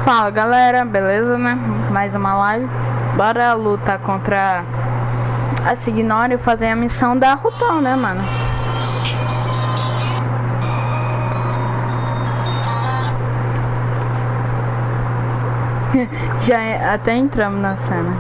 Fala galera, beleza, né? Mais uma live. Bora lutar contra a signora e fazer a missão da Rutão, né, mano? Já até entramos na cena.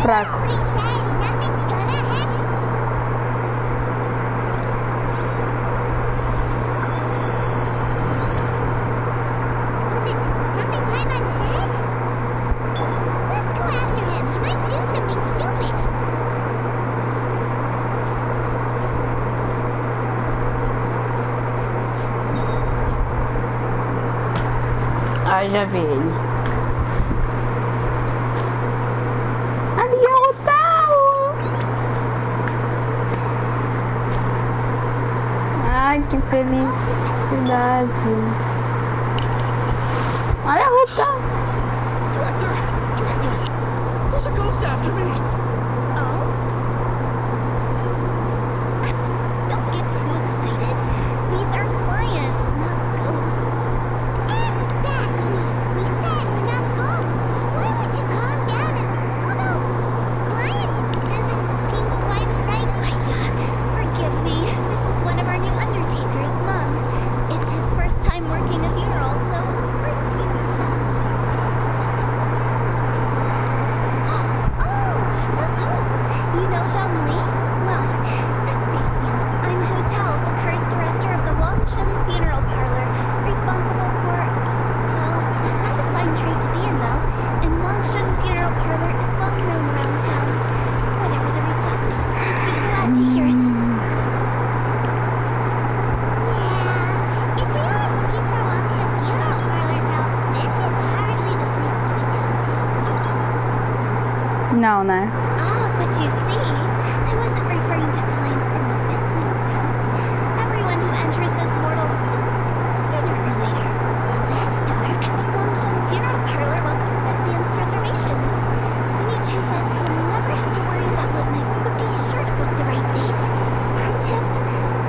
Fraco. Ah, já vi ele. Ai, que felicidade. Olha a Ruta. Director, there's a ghost after me. Oh? Don't get too excited. These are clients, not ghosts. Exactly. We said we're not ghosts. Why would you calm down although clients doesn't seem quite right. Forgive me. This is one of our new undertakers, Mom. It's his first time working a funeral, so of course he's... You know Zhongli? Well, that saves me. I'm Hotel, the current director of the Wangshen Funeral Parlor, responsible for, well, a satisfying trade to be in, though, and Wangshen Funeral Parlor is well known around town. Whatever the request, I'd be glad to hear it. Yeah, if we were looking for Wangshen Funeral Parlor's help, this is hardly the place we would come to. Não, né? But you see, I wasn't referring to clients in the business sense. Everyone who enters this mortal sooner or later. Well, that's dark. Wangshen Funeral Parlor welcomes advance reservations. When you choose us, you'll never have to worry about what night, but be sure to book the right date. Pro tip,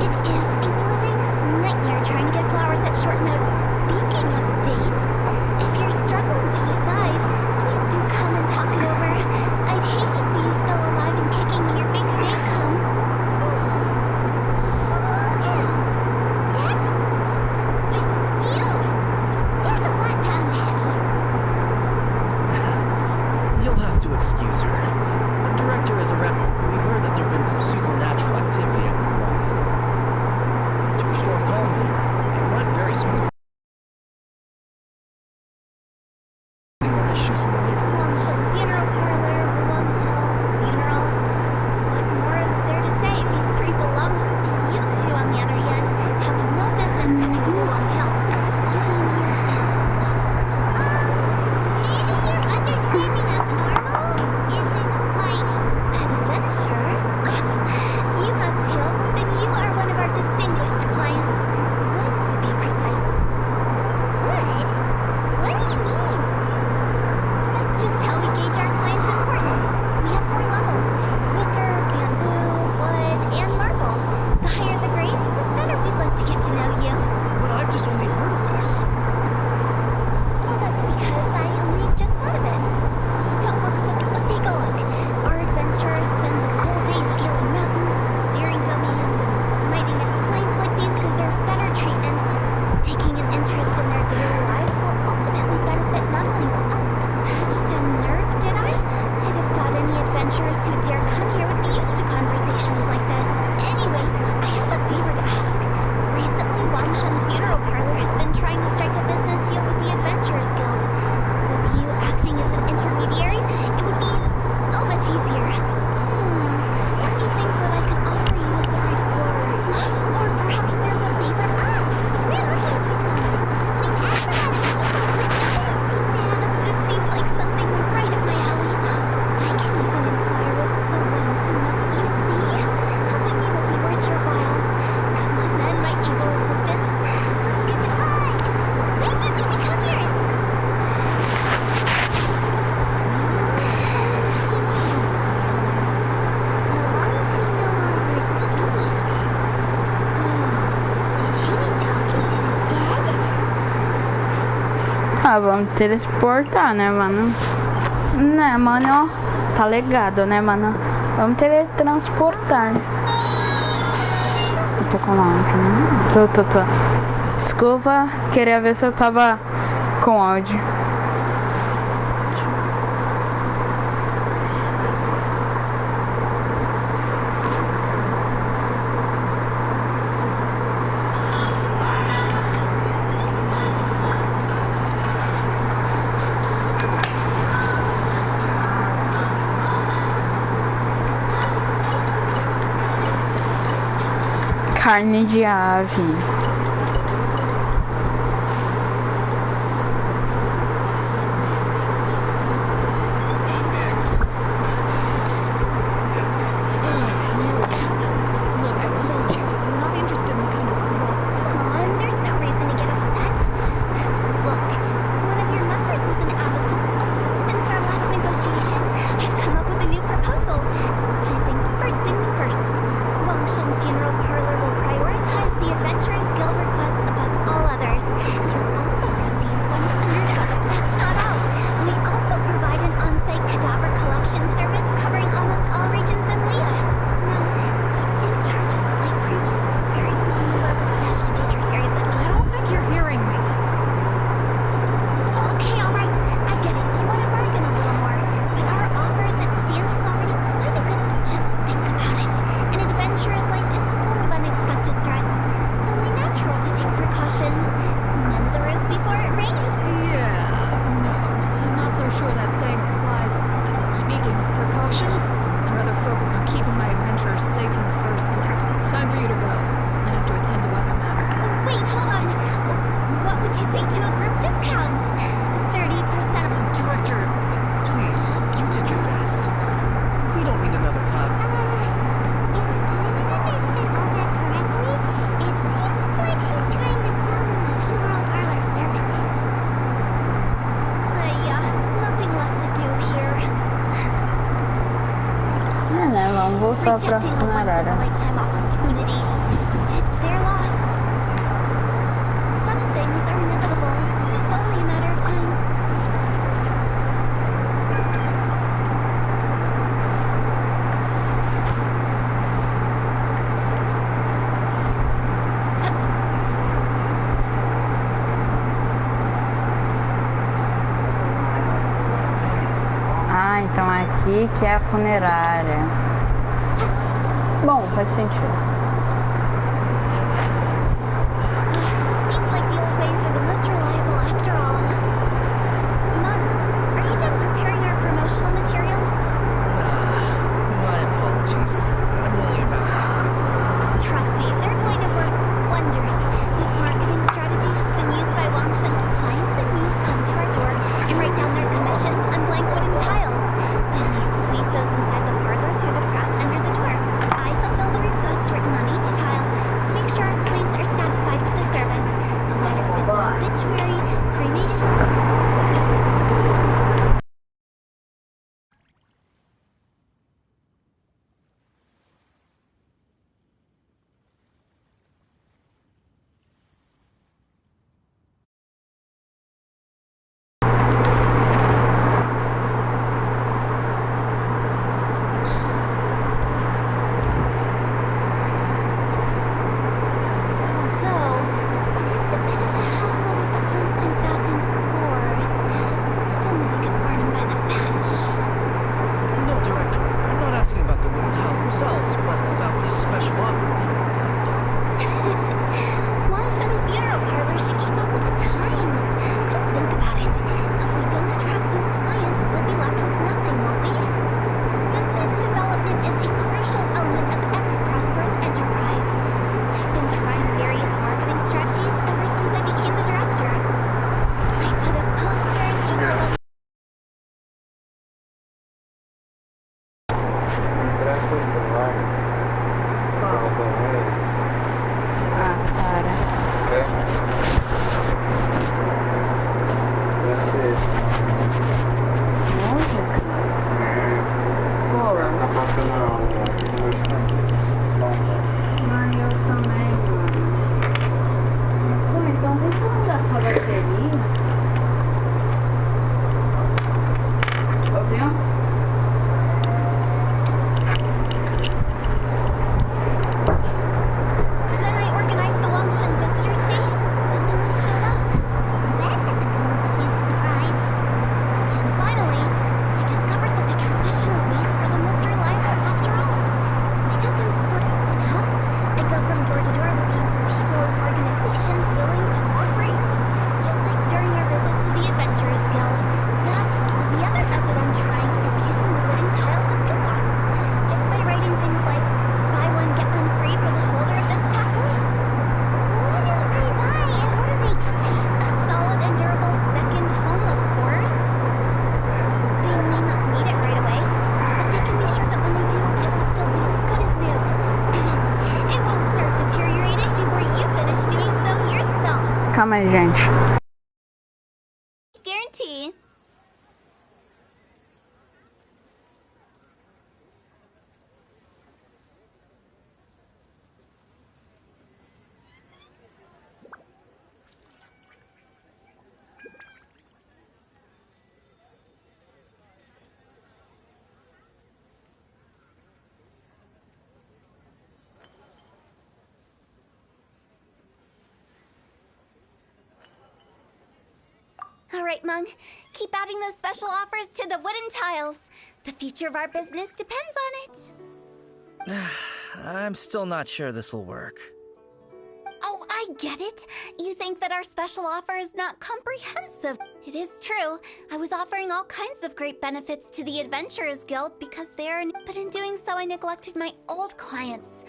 it is a living nightmare trying to get flowers at short notice. Speaking of dates, if you're struggling to decide, please do come and talk it over. I'd hate to see you still alive and kicking when your big day comes. Slow down. That's... you! There's a lot to unpack here. You'll have to excuse her. The director is a rebel. We heard that there'd been some supernatural activity at Wall. To restore calm here, it went very smoothly. Issues in the neighborhood. Wangshen Funeral Parlor, Ruang Hill, Funeral. What more is there to say? These three belong. You two, on the other hand, have no business coming to Ruang Hill. Living here is awkward. Maybe your understanding of normal isn't Ah, vamos teletransportar, né, mano? Né, mano? Tá legado, né, mano? Vamos teletransportar. Eu tô com áudio, né? Tô. Desculpa, queria ver se eu tava com áudio. Carne de ave. Voltar pra funerária. Ah, então aqui que é a funerária. Bom, faz sentido. Seems like the old ways are the most reliable after all. Mom, are you done preparing our promotional materials? My apologies. I'm only about halfway through. Trust me, they're going to work wonders. This marketing strategy has been used by Wangshan. Clients in need come to our door and write down their commissions on blank wooden tiles. Then they squeeze those inside the parlor through the crack under the door. I fulfill the request written museum. Then I organized the Wangshan Visitors Day, and no one showed up. That doesn't come as a huge surprise. And finally, I discovered that the traditional ways are the most reliable after all. I took in support, so now I go from door to door looking for people and organizations willing to cooperate. Just like during our visit to the Adventurers Guild. That's the other method I'm trying is using the wooden tiles as coupons. Just by writing things like, buy one, get one free for the holder of this tile. What do they buy and what do they get? A solid and durable second home, of course. They may not need it right away, but they can be sure that when they do, it will still be as good as new. It won't start deteriorating before you finish doing so yourself. Calma aí, gente. Guarantee. All right, Mung. Keep adding those special offers to the wooden tiles. The future of our business depends on it. I'm still not sure this will work. Oh, I get it. You think that our special offer is not comprehensive. It is true. I was offering all kinds of great benefits to the Adventurers Guild because they're but in doing so I neglected my old clients.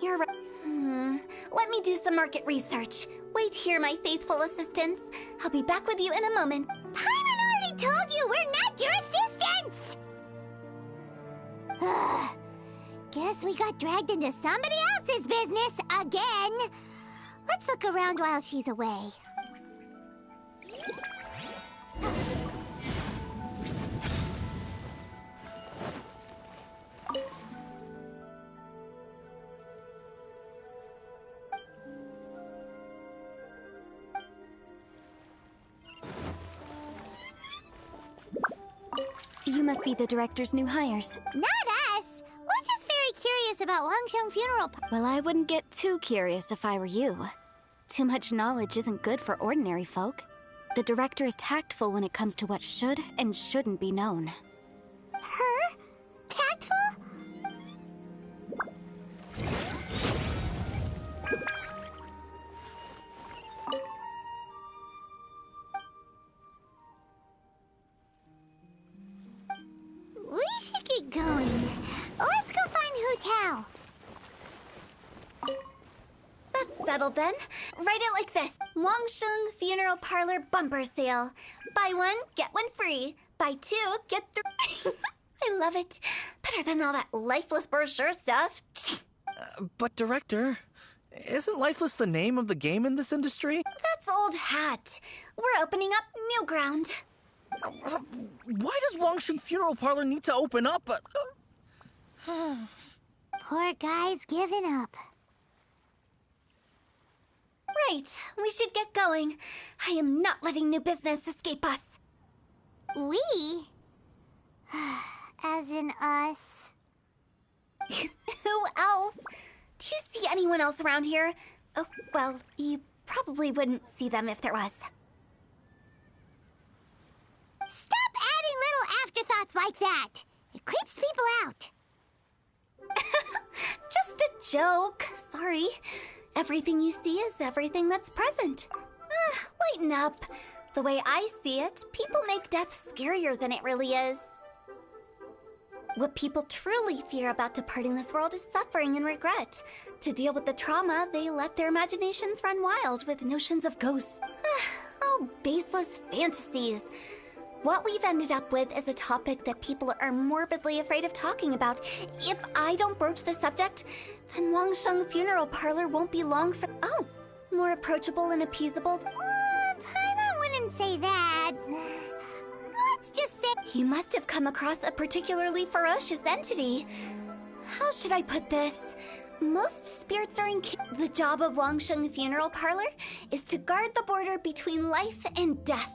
You're right. Let me do some market research. Wait here, my faithful assistants. I'll be back with you in a moment. Paimon already told you we're not your assistants! Guess we got dragged into somebody else's business again. Let's look around while she's away. You must be the director's new hires. Not us! We're just very curious about Wangshan Funeral. Well, I wouldn't get too curious if I were you. Too much knowledge isn't good for ordinary folk. The director is tactful when it comes to what should and shouldn't be known. Her? Tactful? We should get going. Let's go find Hu Tao. That's settled then. Write it like this. Wangshan Funeral Parlor Bumper Sale. Buy one, get one free. Buy two, get three. I love it. Better than all that lifeless brochure stuff. But Director, isn't Lifeless the name of the game in this industry? That's old hat. We're opening up new ground. Why does Wangshan Funeral Parlor need to open up? Poor guy's given up. Right, we should get going. I am not letting new business escape us. We? As in us. Who else? Do you see anyone else around here? Oh, well, you probably wouldn't see them if there was. Stop adding little afterthoughts like that! It creeps people out. Just a joke. Sorry. Everything you see is everything that's present. Lighten up. The way I see it, people make death scarier than it really is. What people truly fear about departing this world is suffering and regret. To deal with the trauma, they let their imaginations run wild with notions of ghosts. Oh, baseless fantasies. What we've ended up with is a topic that people are morbidly afraid of talking about. If I don't broach the subject, then Wangshan Funeral Parlor won't be long for— Oh, more approachable and appeasable. Paimon wouldn't say that. Let's just say— You must have come across a particularly ferocious entity. How should I put this? Most spirits are in— The job of Wangshan Funeral Parlor is to guard the border between life and death.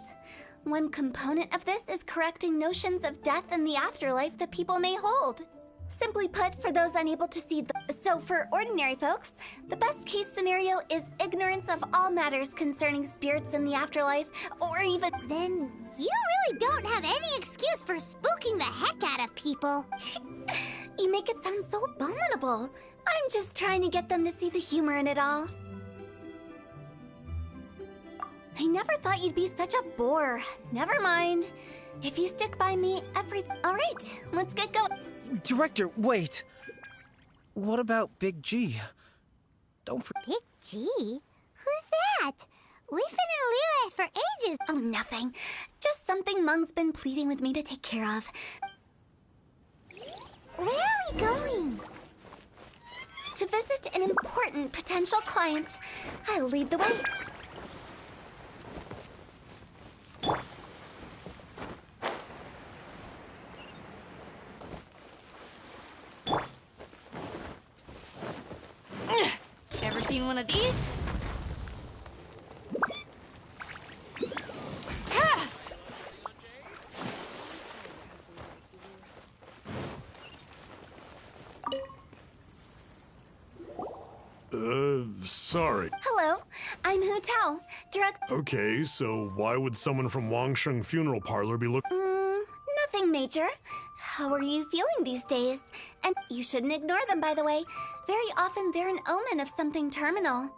One component of this is correcting notions of death and the afterlife that people may hold. Simply put, for those unable to see so for ordinary folks, the best case scenario is ignorance of all matters concerning spirits in the afterlife, or even— Then you really don't have any excuse for spooking the heck out of people. You make it sound so abominable. I'm just trying to get them to see the humor in it all. I never thought you'd be such a bore. Never mind. If you stick by me, all right, let's get going. Director, wait. What about Big G? Don't forget. Big G? Who's that? We've been in Lille for ages. Oh, nothing. Just something Mung's been pleading with me to take care of. Where are we going? To visit an important potential client. I'll lead the way. Ever seen one of these? Sorry. Hello, I'm Hu Tao, Okay, so why would someone from Wangsheng Funeral Parlor be nothing major. How are you feeling these days? And you shouldn't ignore them, by the way. Very often they're an omen of something terminal.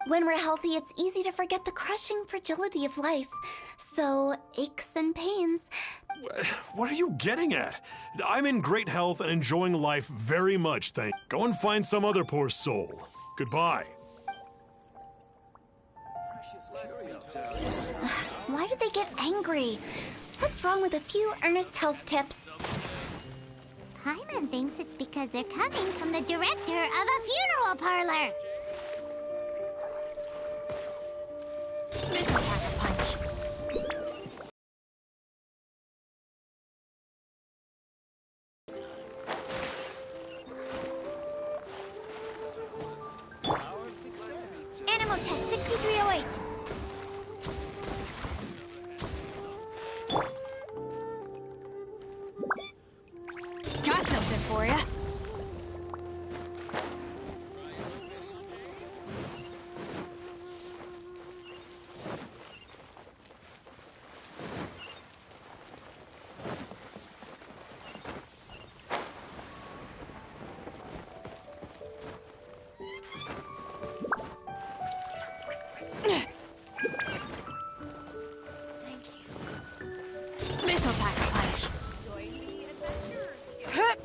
When we're healthy, it's easy to forget the crushing fragility of life. So, aches and pains. What are you getting at? I'm in great health and enjoying life very much, thank you. Go and find some other poor soul. Goodbye. Why did they get angry? What's wrong with a few earnest health tips? Hyman thinks it's because they're coming from the director of a funeral parlor. Missile pack-a-punch. Animal test 6308. Got something for ya. Thank you. Missile pack-a-punch. Hup.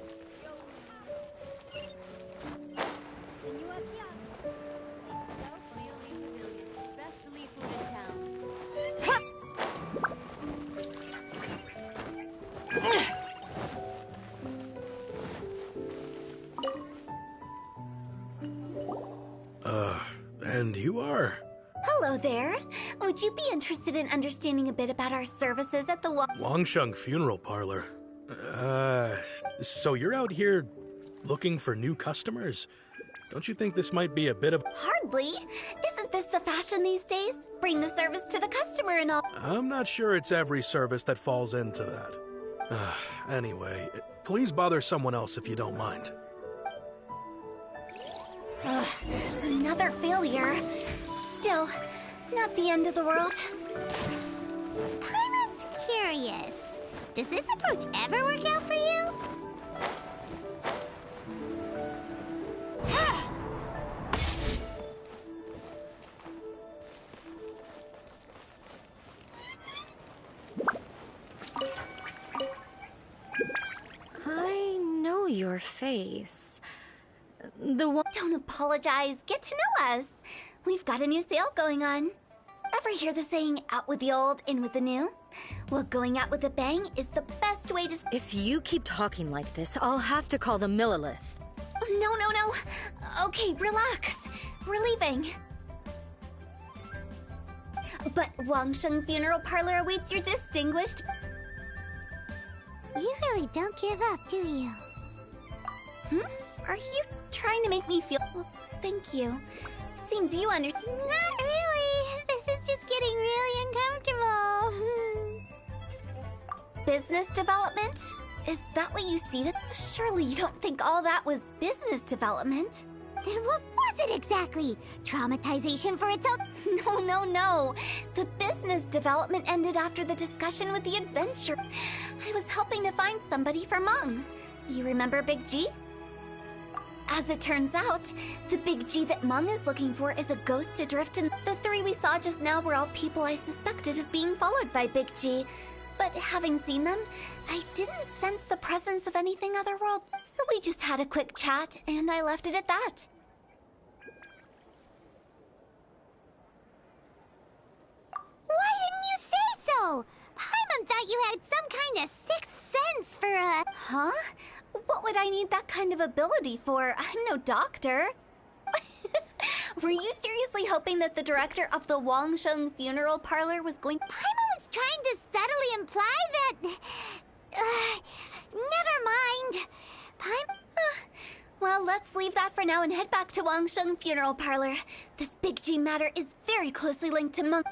And you are? Hello there. Would you be interested in understanding a bit about our services at the Wangsheng Funeral Parlor. So you're out here looking for new customers? Don't you think this might be a bit of— Hardly. Isn't this the fashion these days? Bring the service to the customer and all. I'm not sure it's every service that falls into that. Anyway, please bother someone else if you don't mind. Ugh, another failure. Still, not the end of the world. Hyman's curious. Does this approach ever work out for you? I know your face. The one. Don't apologize. Get to know us. We've got a new sale going on. Ever hear the saying, out with the old, in with the new? Well, going out with a bang is the best way to... If you keep talking like this, I'll have to call the Millilith. No. Okay, relax. We're leaving. But Wangsheng Funeral Parlor awaits your distinguished... You really don't give up, do you? Are you trying to make me feel... Well, thank you. Seems you understand... Not really. This is just getting really uncomfortable. Business development? Is that what you see? Surely you don't think all that was business development? Then what was it exactly? Traumatization for its own... No. The business development ended after the discussion with the adventure. I was helping to find somebody for Mung. You remember Big G? As it turns out, the Big G that Mung is looking for is a ghost adrift, and the three we saw just now were all people I suspected of being followed by Big G. But having seen them, I didn't sense the presence of anything otherworld, so we just had a quick chat, and I left it at that. Why didn't you say so? Paimon thought you had some kind of sixth sense for a... Huh? What would I need that kind of ability for? I'm no doctor. Were you seriously hoping that the director of the Wangsheng funeral parlor was going... Paimon was trying to subtly imply that... never mind. Well, let's leave that for now and head back to Wangsheng funeral parlor. This Big G matter is very closely linked to Mung...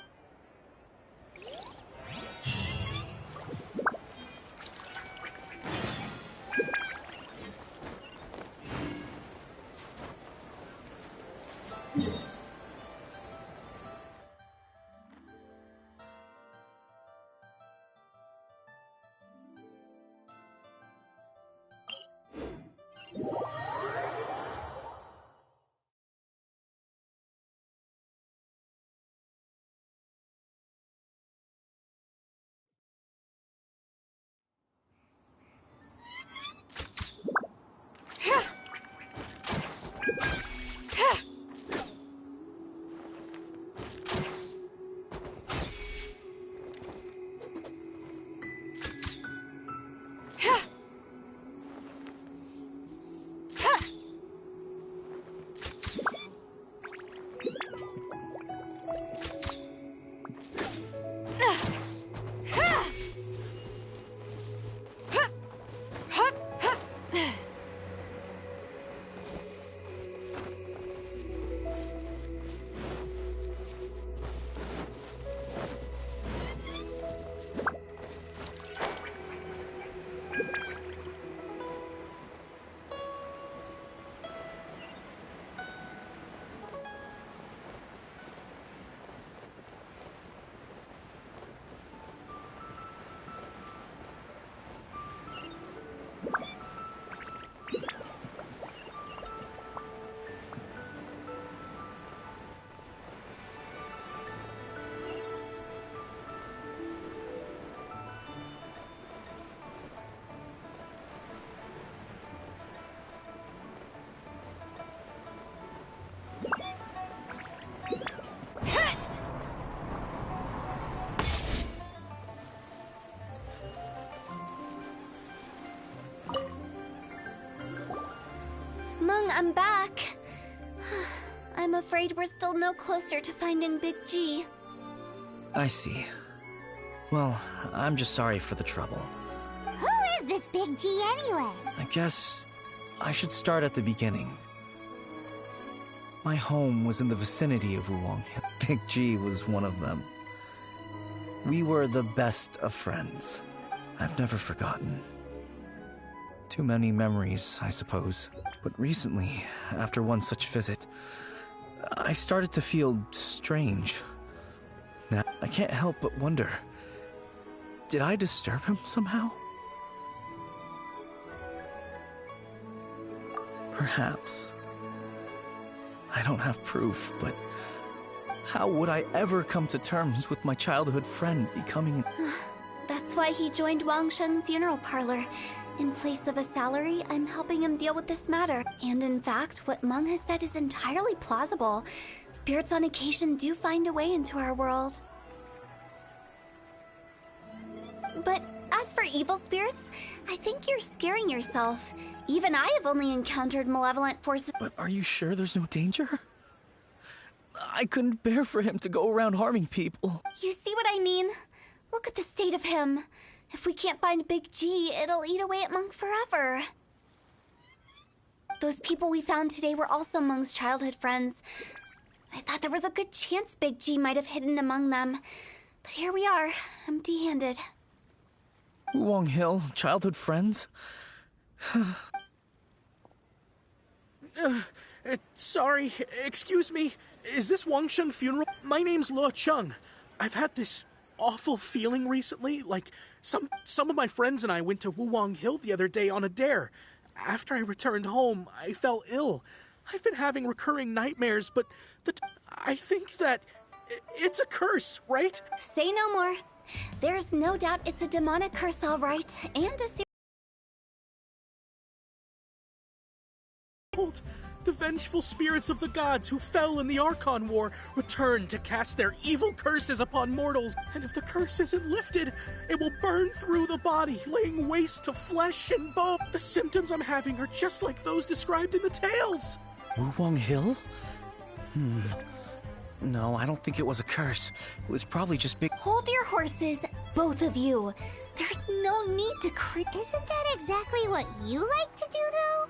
Mung, I'm back. I'm afraid we're still no closer to finding Big G. I see. Well, I'm just sorry for the trouble. Who is this Big G anyway? I guess I should start at the beginning. My home was in the vicinity of Wuwang. Big G was one of them. We were the best of friends. I've never forgotten. Too many memories, I suppose. But recently, after one such visit, I started to feel strange. Now, I can't help but wonder, did I disturb him somehow? Perhaps. I don't have proof, but how would I ever come to terms with my childhood friend becoming... That's why he joined Wangsheng Funeral Parlor. In place of a salary, I'm helping him deal with this matter. And in fact, what Mung has said is entirely plausible. Spirits on occasion do find a way into our world. But as for evil spirits, I think you're scaring yourself. Even I have only encountered malevolent forces. But are you sure there's no danger? I couldn't bear for him to go around harming people. You see what I mean? Look at the state of him. If we can't find Big G, it'll eat away at Mung forever. Those people we found today were also Mung's childhood friends. I thought there was a good chance Big G might have hidden among them. But here we are, empty-handed. Wong Hill, childhood friends? Sorry, excuse me. Is this Wangsheng funeral? My name's Luo Chung. I've had this awful feeling recently, like some of my friends and I went to Wuwang Hill the other day on a dare. After I returned home, I fell ill. I've been having recurring nightmares, but I think that it's a curse, right? Say no more. There's no doubt it's a demonic curse, all right, and the vengeful spirits of the gods who fell in the Archon War return to cast their evil curses upon mortals. And if the curse isn't lifted, it will burn through the body, laying waste to flesh and bone. The symptoms I'm having are just like those described in the tales. Wong Hill? No, I don't think it was a curse. It was probably just big. Hold your horses, both of you. There's no need to Isn't that exactly what you like to do, though?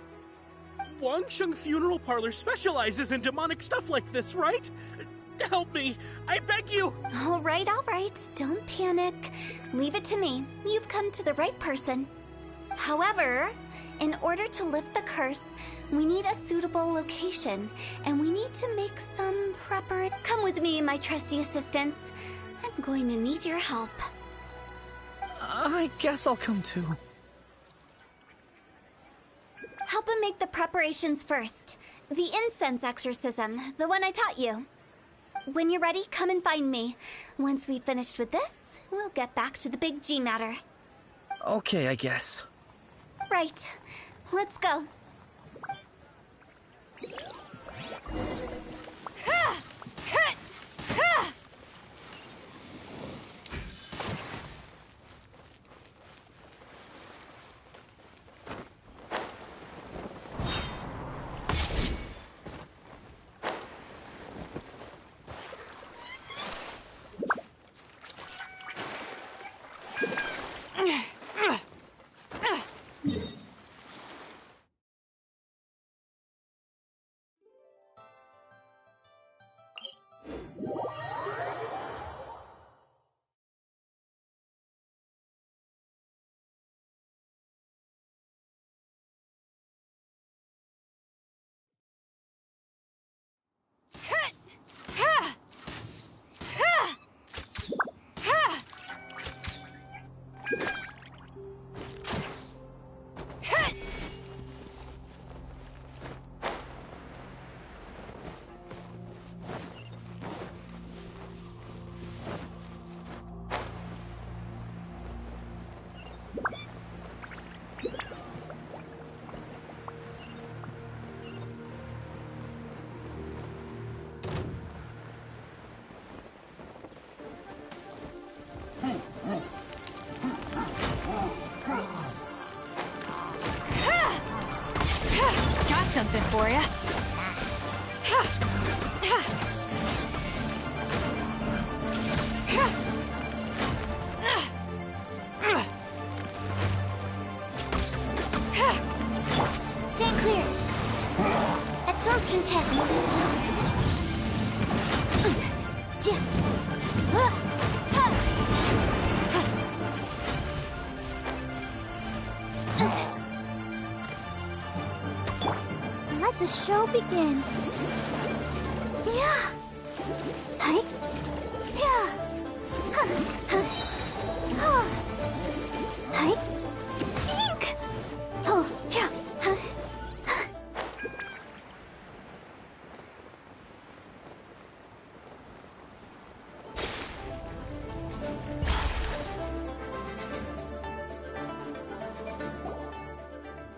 Wangsheng Funeral Parlor specializes in demonic stuff like this, right? Help me, I beg you! All right, don't panic. Leave it to me. You've come to the right person. However, in order to lift the curse, we need a suitable location, and we need to make some preparation. Come with me, my trusty assistants. I'm going to need your help. I guess I'll come too. Help him make the preparations first. The incense exorcism, the one I taught you. When you're ready, come and find me. Once we've finished with this, we'll get back to the big G matter. Okay, I guess. Right. Let's go. Something for you. Stand clear. Absorption test. Let the show begin. Yeah. Hi. Yeah. Hi. Ink. Oh, yeah.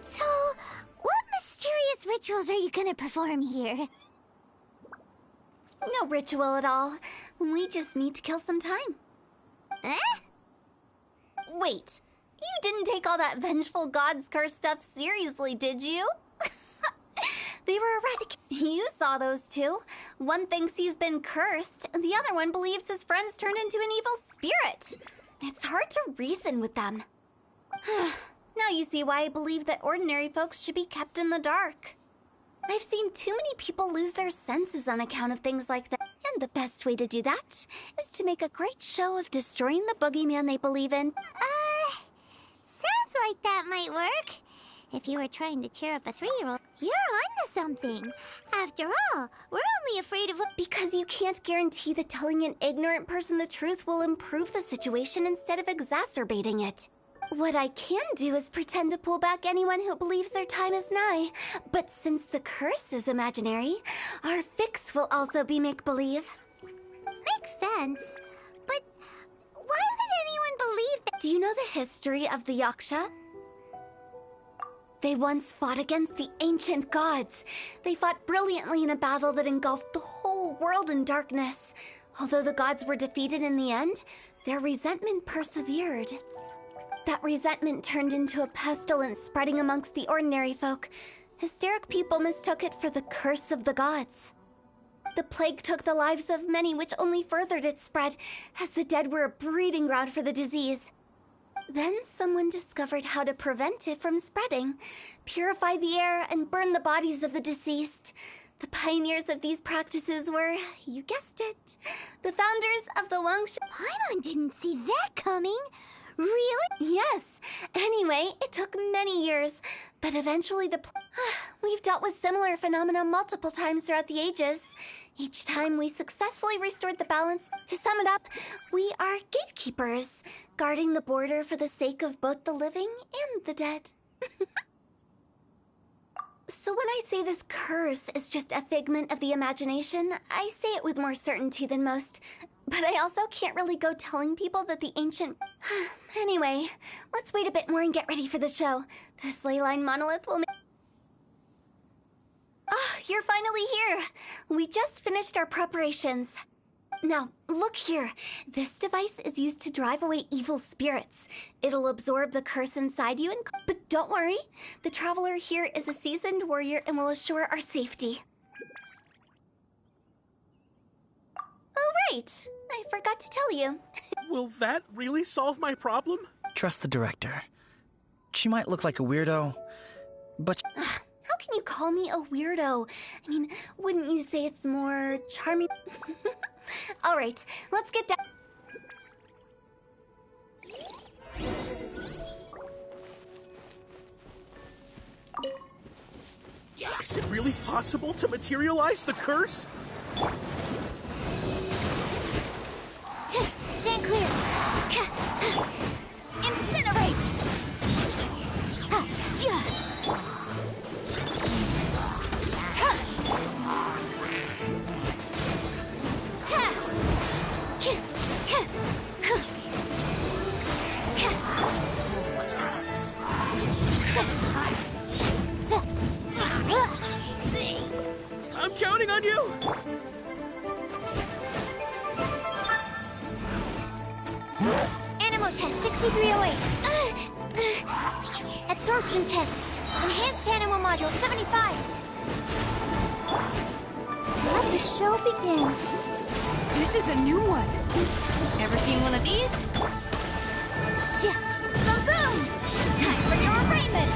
So, what mysterious rituals are you gonna perform here? No ritual at all. We just need to kill some time. Eh? Wait, you didn't take all that vengeful god's curse stuff seriously, did you? They were eradicated. You saw those two. One thinks he's been cursed, and the other one believes his friends turned into an evil spirit. It's hard to reason with them. Now you see why I believe that ordinary folks should be kept in the dark. I've seen too many people lose their senses on account of things like that. And the best way to do that is to make a great show of destroying the boogeyman they believe in. like that might work. If you were trying to cheer up a 3-year-old, you're onto something. After all, we're only afraid of what... Because you can't guarantee that telling an ignorant person the truth will improve the situation instead of exacerbating it. What I can do is pretend to pull back anyone who believes their time is nigh. But since the curse is imaginary, our fix will also be make-believe. Makes sense. But why would anyone believe that? Do you know the history of the Yaksha? They once fought against the ancient gods. They fought brilliantly in a battle that engulfed the whole world in darkness. Although the gods were defeated in the end, their resentment persevered. That resentment turned into a pestilence spreading amongst the ordinary folk. Hysteric people mistook it for the curse of the gods. The plague took the lives of many, which only furthered its spread, as the dead were a breeding ground for the disease. Then someone discovered how to prevent it from spreading, purify the air, and burn the bodies of the deceased. The pioneers of these practices were, you guessed it, the founders of the Wangshan. Paimon didn't see that coming. Really? Yes. Anyway, it took many years, but eventually we've dealt with similar phenomena multiple times throughout the ages. Each time we successfully restored the balance. To sum it up, we are gatekeepers, guarding the border for the sake of both the living and the dead. So when I say this curse is just a figment of the imagination, I say it with more certainty than most. But I also can't really go telling people that the ancient... Anyway, let's wait a bit more and get ready for the show. This leyline monolith will make... Oh, you're finally here! We just finished our preparations. Now, look here. This device is used to drive away evil spirits. It'll absorb the curse inside you and... But don't worry, the traveler here is a seasoned warrior and will assure our safety. Oh, right. I forgot to tell you. Will that really solve my problem? Trust the director. She might look like a weirdo, but... How can you call me a weirdo? I mean, wouldn't you say it's more charming? All right, let's get down. Is it really possible to materialize the curse? Stand clear. Incinerate. I'm counting on you! Animal test 6308. Absorption test. Enhanced animal module 75. Let the show begin. This is a new one. Ever seen one of these? Boom! Time for your arraignment.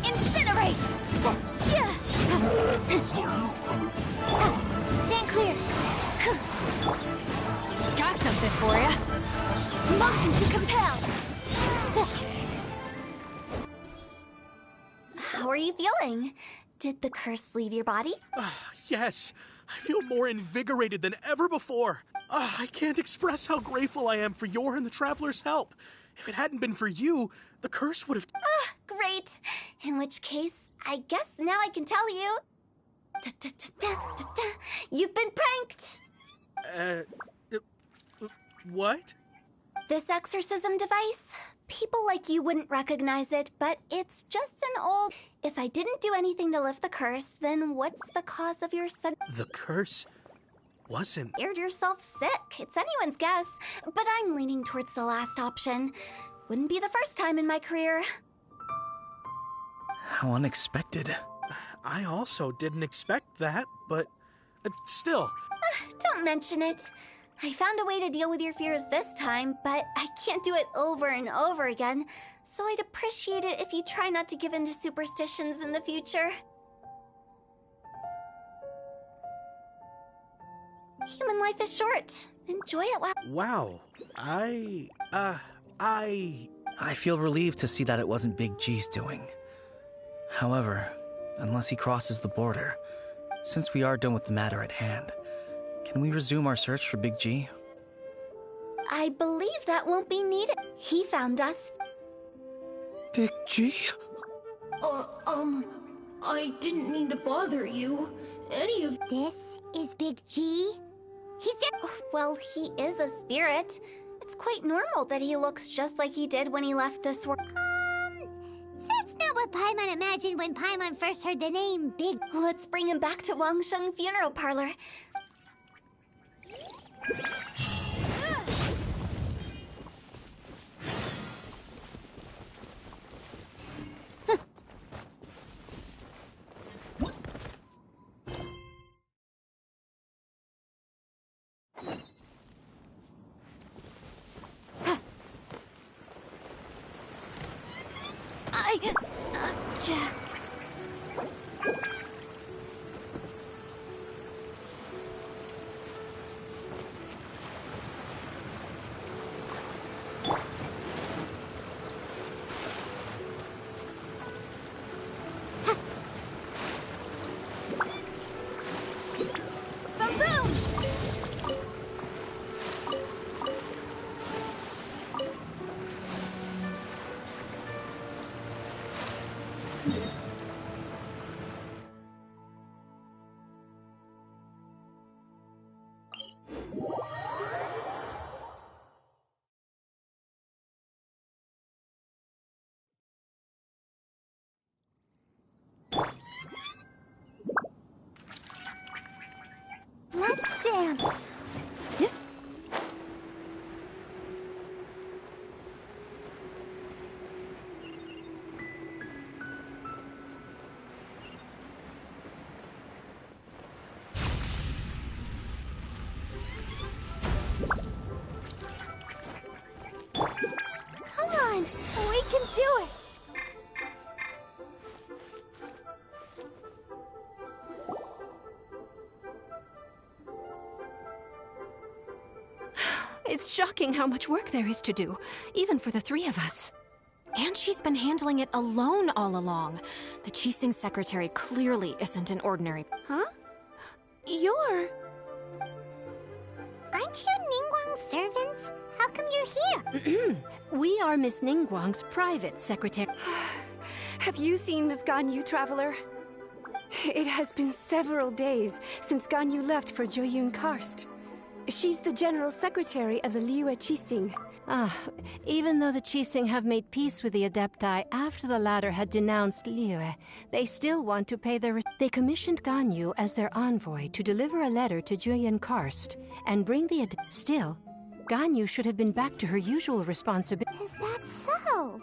Incinerate! Stand clear. Got something for ya. Motion to compel. How are you feeling? Did the curse leave your body? Yes, I feel more invigorated than ever before. I can't express how grateful I am for your and the Traveler's help. If it hadn't been for you, the curse would have... Great. In which case, I guess now I can tell you. You've been pranked. What? This exorcism device, people like you wouldn't recognize it, but it's just an old... If I didn't do anything to lift the curse, then what's the cause of your sudden... The curse wasn't... Scared yourself sick. It's anyone's guess, but I'm leaning towards the last option. Wouldn't be the first time in my career. how unexpected. I also didn't expect that, but still... Don't mention it. I found a way to deal with your fears this time, but I can't do it over and over again, so I'd appreciate it if you try not to give in to superstitions in the future. Human life is short. Enjoy it while— Wow. I feel relieved to see that it wasn't Big G's doing. However, unless he crosses the border, since we are done with the matter at hand, can we resume our search for Big G? I believe that won't be needed. He found us. Big G? I didn't mean to bother you. Any of— This is Big G? He's just— Well, he is a spirit. It's quite normal that he looks just like he did when he left this world. That's not what Paimon imagined when Paimon first heard the name Big... Let's bring him back to Wangsheng Funeral Parlor. I object. Let's dance. Come on, we can do it. It's shocking how much work there is to do, even for the three of us. And she's been handling it alone all along. The Qixing secretary clearly isn't an ordinary... Huh? You're... Aren't you Ningguang's servants? How come you're here? We are Miss Ningguang's private secretary. Have you seen Miss Ganyu, Traveler? It has been several days since Ganyu left for Joyun Karst. She's the general secretary of the Liyue Qixing. Even though the Qixing have made peace with the Adepti after the latter had denounced Liyue, they still want to pay their... They commissioned Ganyu as their envoy to deliver a letter to Joyun Karst and bring the Still, Ganyu should have been back to her usual responsibility. Is that so?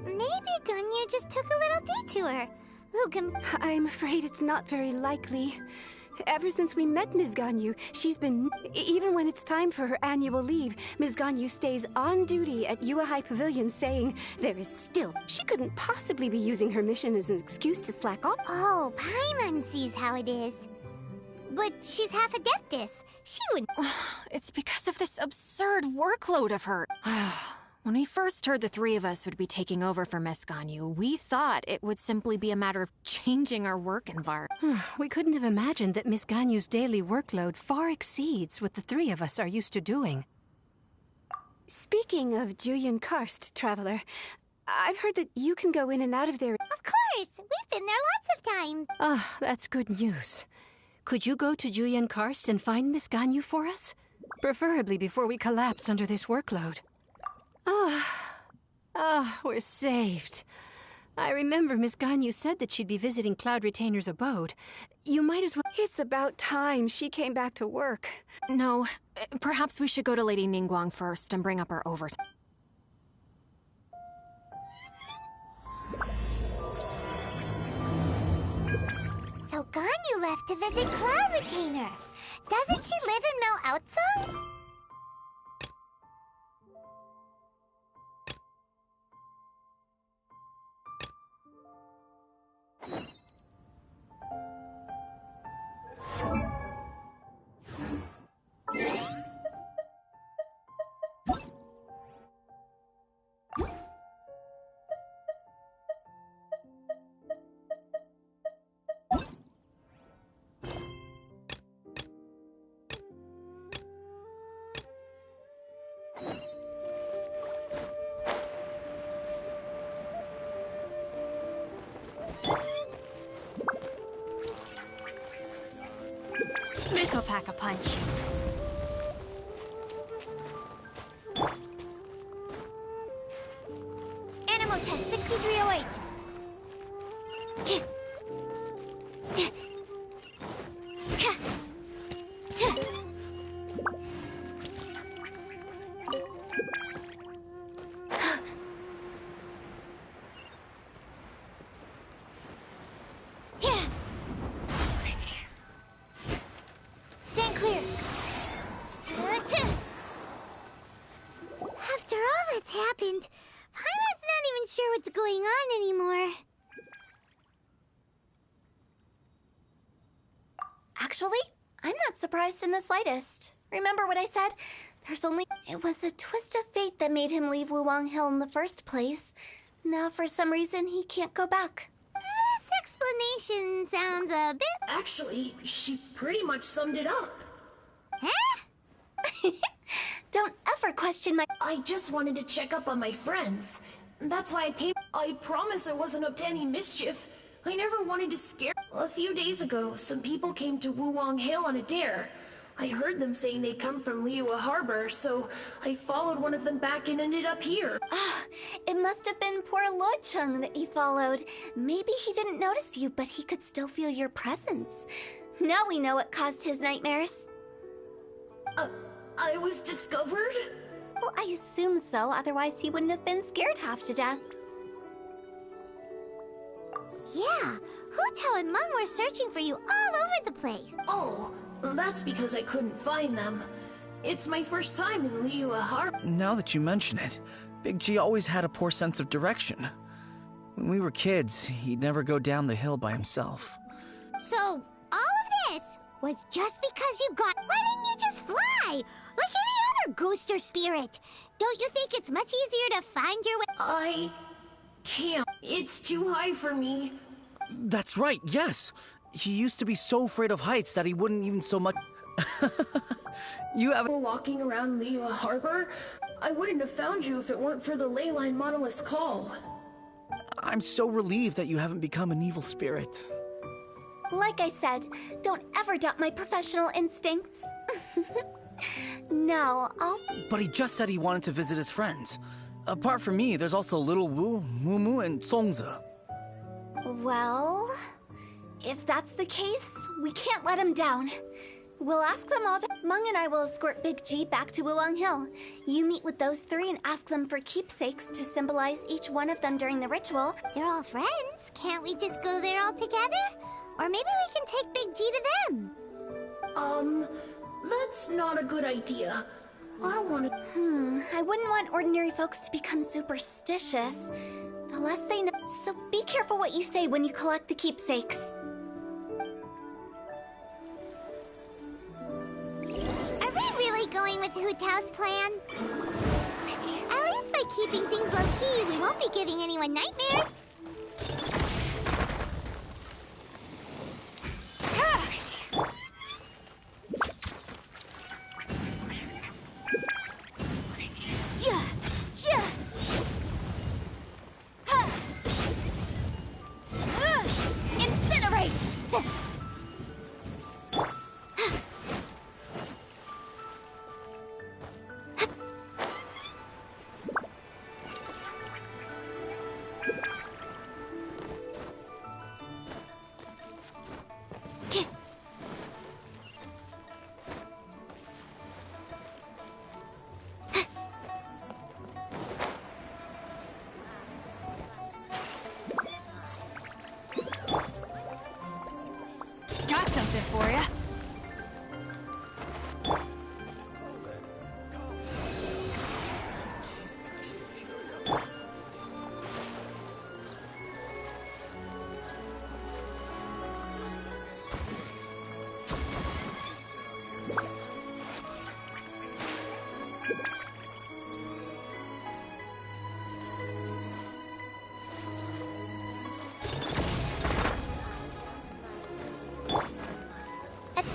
Maybe Ganyu just took a little detour. Who can... I'm afraid it's not very likely. Ever since we met Ms. Ganyu, she's been... Even when it's time for her annual leave, Ms. Ganyu stays on duty at Yuehai Pavilion saying there is still... She couldn't possibly be using her mission as an excuse to slack off. Oh, Paimon sees how it is. But she's half Adeptus. She would... It's because of this absurd workload of her. When we first heard the three of us would be taking over for Miss Ganyu, we thought it would simply be a matter of changing our work environment. We couldn't have imagined that Miss Ganyu's daily workload far exceeds what the three of us are used to doing. Speaking of Joyun Karst, Traveler, I've heard that you can go in and out of there. Of course! We've been there lots of times. That's good news. Could you go to Joyun Karst and find Miss Ganyu for us? Preferably before we collapse under this workload. We're saved. I remember Miss Ganyu said that she'd be visiting Cloud Retainer's abode. You might as well... It's about time she came back to work. No, perhaps we should go to Lady Ningguang first and bring up our overtime. So Ganyu left to visit Cloud Retainer. Doesn't she live in Mel outside? This'll pack a punch. Animal test 6308. Stand clear. After all that's happened, Paimon's not even sure what's going on anymore. Actually, I'm not surprised in the slightest. Remember what I said? It was a twist of fate that made him leave Wuwang Hill in the first place. Now, for some reason, he can't go back. This explanation sounds a bit... Actually, she pretty much summed it up. Huh? Don't ever question my... I just wanted to check up on my friends. That's why I came. I promise I wasn't up to any mischief. I never wanted to scare. A few days ago, some people came to Wuwang Hill on a dare. I heard them saying they'd come from Liyue Harbor, so I followed one of them back and ended up here. It must have been poor Luocheng that you followed. Maybe he didn't notice you, but he could still feel your presence. Now we know what caused his nightmares. I was discovered? Well, I assume so, otherwise he wouldn't have been scared half to death. Yeah, Hu Tao and Meng were searching for you all over the place. Oh, that's because I couldn't find them. It's my first time in Liyue Harbor. Now that you mention it, Big G always had a poor sense of direction. When we were kids, he'd never go down the hill by himself. So, all of this was just because you got... Why didn't you just fly? Like any other ghost or spirit. Don't you think it's much easier to find your way? I can't. It's too high for me. That's right, yes! He used to be so afraid of heights that he wouldn't even so much... You haven't... Walking around Liyue Harbor, I wouldn't have found you if it weren't for the ley line monolith's call. I'm so relieved that you haven't become an evil spirit. Like I said, don't ever doubt my professional instincts. No, But he just said he wanted to visit his friends. Apart from me, there's also Little Wu, Mumu, and Songza. Well, if that's the case, we can't let him down. We'll ask them all to... Meng and I will escort Big G back to Wuwang Hill. You meet with those three and ask them for keepsakes to symbolize each one of them during the ritual. They're all friends. Can't we just go there all together? Or maybe we can take Big G to them. That's not a good idea. I don't want to... I wouldn't want ordinary folks to become superstitious. The less they know... So be careful what you say when you collect the keepsakes. Are we really going with Hu Tao's plan? At least by keeping things low-key, we won't be giving anyone nightmares.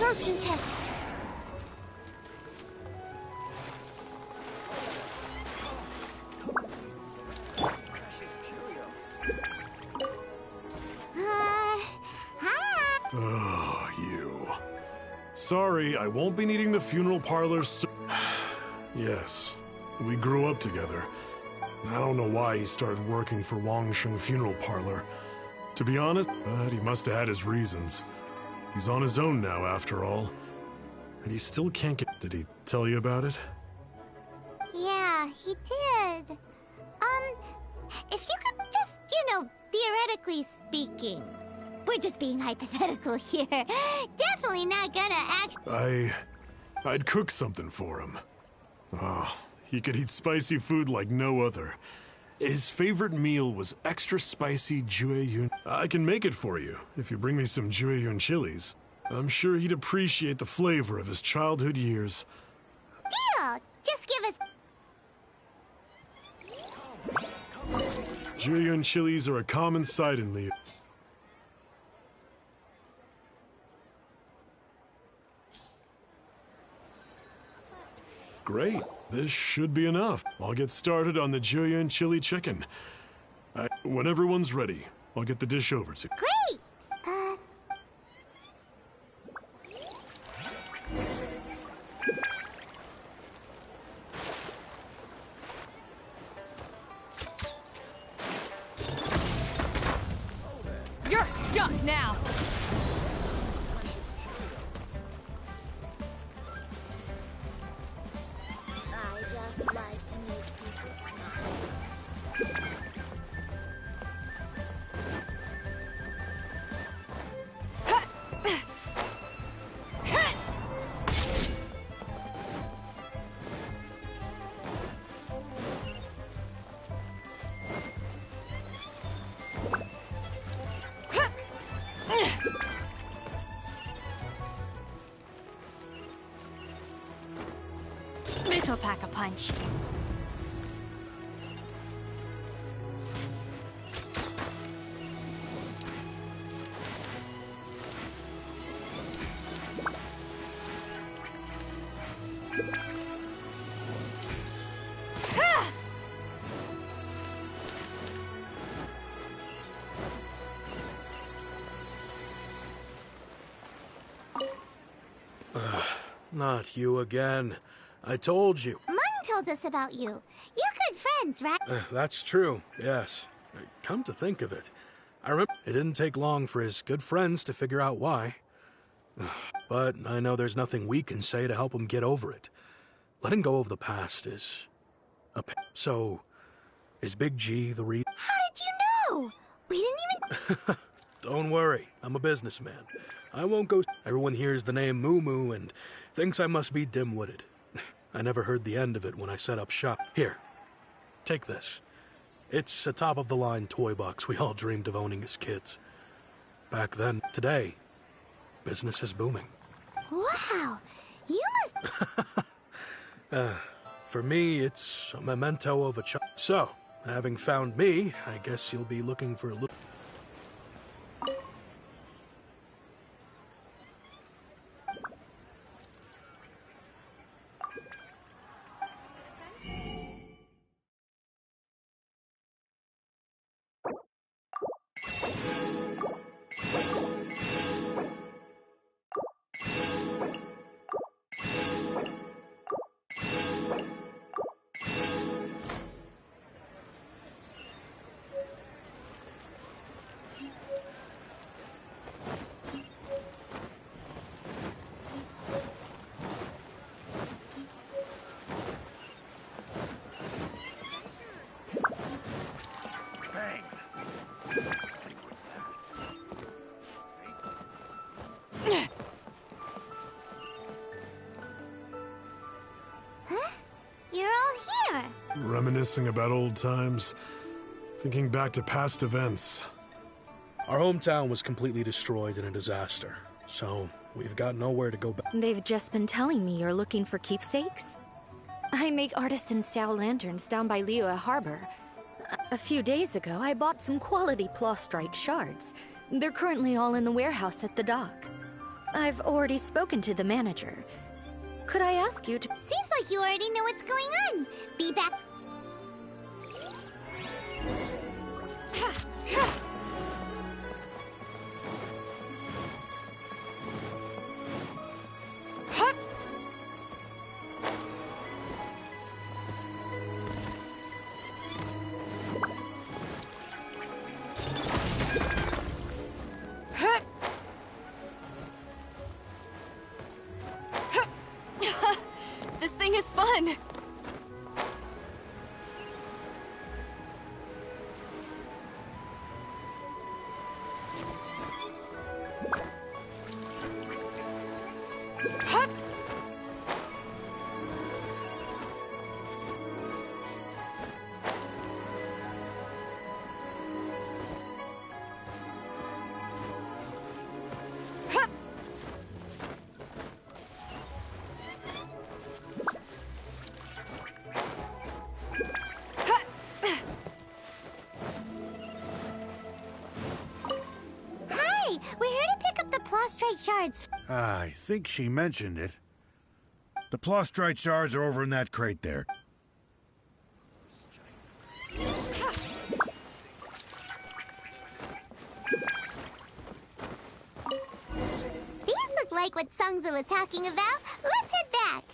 absorption test. Hi. Oh, you. Sorry, I won't be needing the funeral parlor's. Yes, we grew up together. I don't know why he started working for Wangsheng Funeral Parlor. To be honest, but he must have had his reasons. He's on his own now, after all. And he still can't get... Did he tell you about it? Yeah, he did. If you could just, theoretically speaking. We're just being hypothetical here. Definitely not gonna I'd cook something for him. Oh, he could eat spicy food like no other. His favorite meal was extra spicy jueyun. I can make it for you if you bring me some jueyun chilies. I'm sure he'd appreciate the flavor of his childhood years. Deal! Just give us... Jueyun chilies are a common sight in Liu. Great. This should be enough. I'll get started on the jueyun chili chicken. When everyone's ready, I'll get the dish over to you. Great! You're stuck now! I just like to make people smile. This'll pack a punch. Not you again. I told you. Mun told us about you. You're good friends, right? That's true, yes. Come to think of it, I remember it didn't take long for his good friends to figure out why. But I know there's nothing we can say to help him get over it. Letting go of the past is So, is Big G the reason? How did you know? We didn't even... Don't worry, I'm a businessman. I won't go... Everyone hears the name Moo Moo and thinks I must be dim-witted. I never heard the end of it when I set up shop. Here, take this. It's a top-of-the-line toy box we all dreamed of owning as kids. Back then, today, business is booming. Wow, you must... For me, it's a memento of a child. So, having found me, I guess you'll be looking for a little... Reminiscing about old times, thinking back to past events. Our hometown was completely destroyed in a disaster, so we've got nowhere to go back. They've just been telling me you're looking for keepsakes? I make artisan Sao lanterns down by Liyue Harbor. A few days ago, I bought some quality plastrite shards. They're currently all in the warehouse at the dock. I've already spoken to the manager. Could I ask you to... Seems like you already know what's going on. Be back. This thing is fun! We're here to pick up the Plostrite shards. I think she mentioned it. The Plostrite shards are over in that crate there. These look like what Sungza was talking about. Let's head back.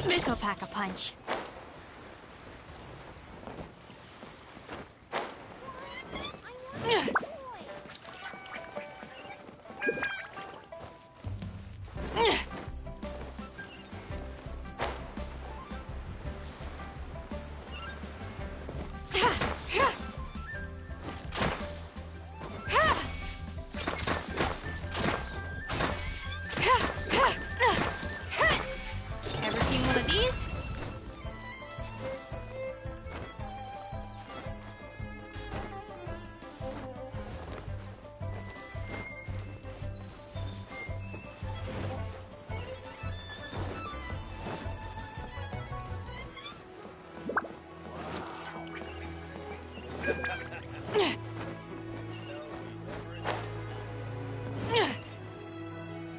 This'll pack a punch. Ever seen one of these?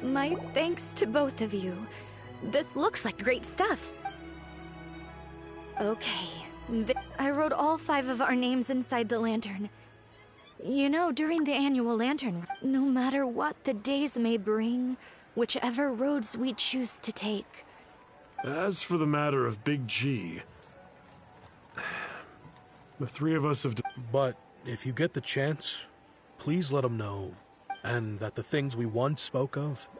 My thanks to both of you. This looks like great stuff. Okay. I wrote all 5 of our names inside the lantern. You know, during the annual lantern, no matter what the days may bring, whichever roads we choose to take. As for the matter of Big G, the 3 of us have... But if you get the chance, please let him know. And that the things we once spoke of,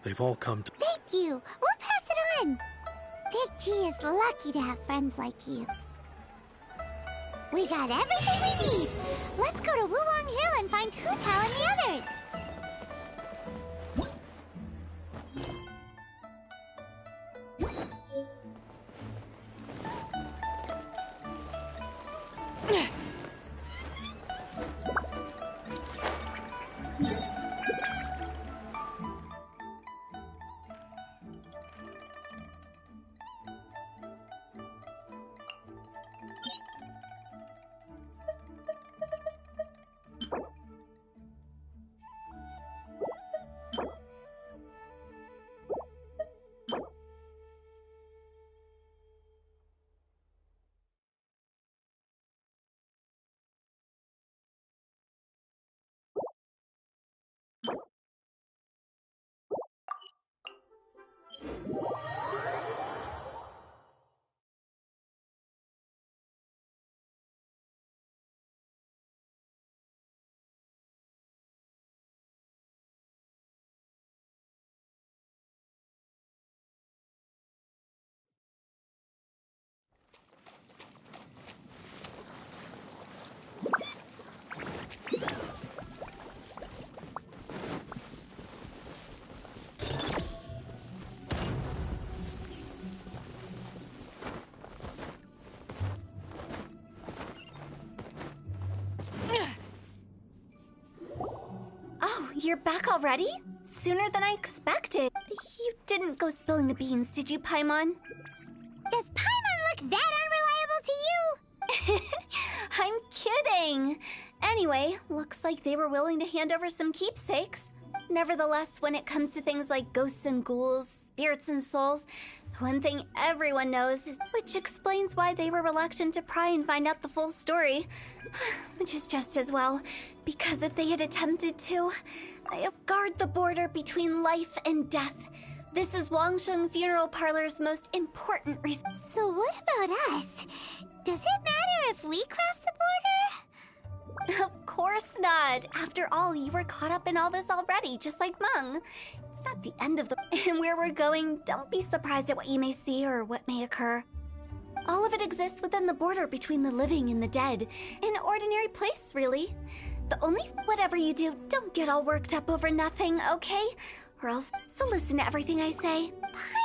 they've all come to... Thank you. We'll pass it on. Big G is lucky to have friends like you. We got everything we need. Let's go to Wuwang Hill and find Hu Tao and the others. you're back already? Sooner than I expected. You didn't go spilling the beans, did you, Paimon? Does Paimon look that unreliable to you? I'm kidding. Anyway, looks like they were willing to hand over some keepsakes. Nevertheless, when it comes to things like ghosts and ghouls, spirits and souls, the one thing everyone knows is, which explains why they were reluctant to pry and find out the full story. Which is just as well, because if they had attempted to, I have guarded the border between life and death. This is Wangsheng Funeral Parlor's most important reason. So what about us? Does it matter if we cross the border? Of course not. After all, you were caught up in all this already, just like Meng. It's not the end of the... And where we're going, don't be surprised at what you may see or what may occur. All of it exists within the border between the living and the dead. An ordinary place, really. The only... Whatever you do, don't get all worked up over nothing, okay? Or else... So listen to everything I say.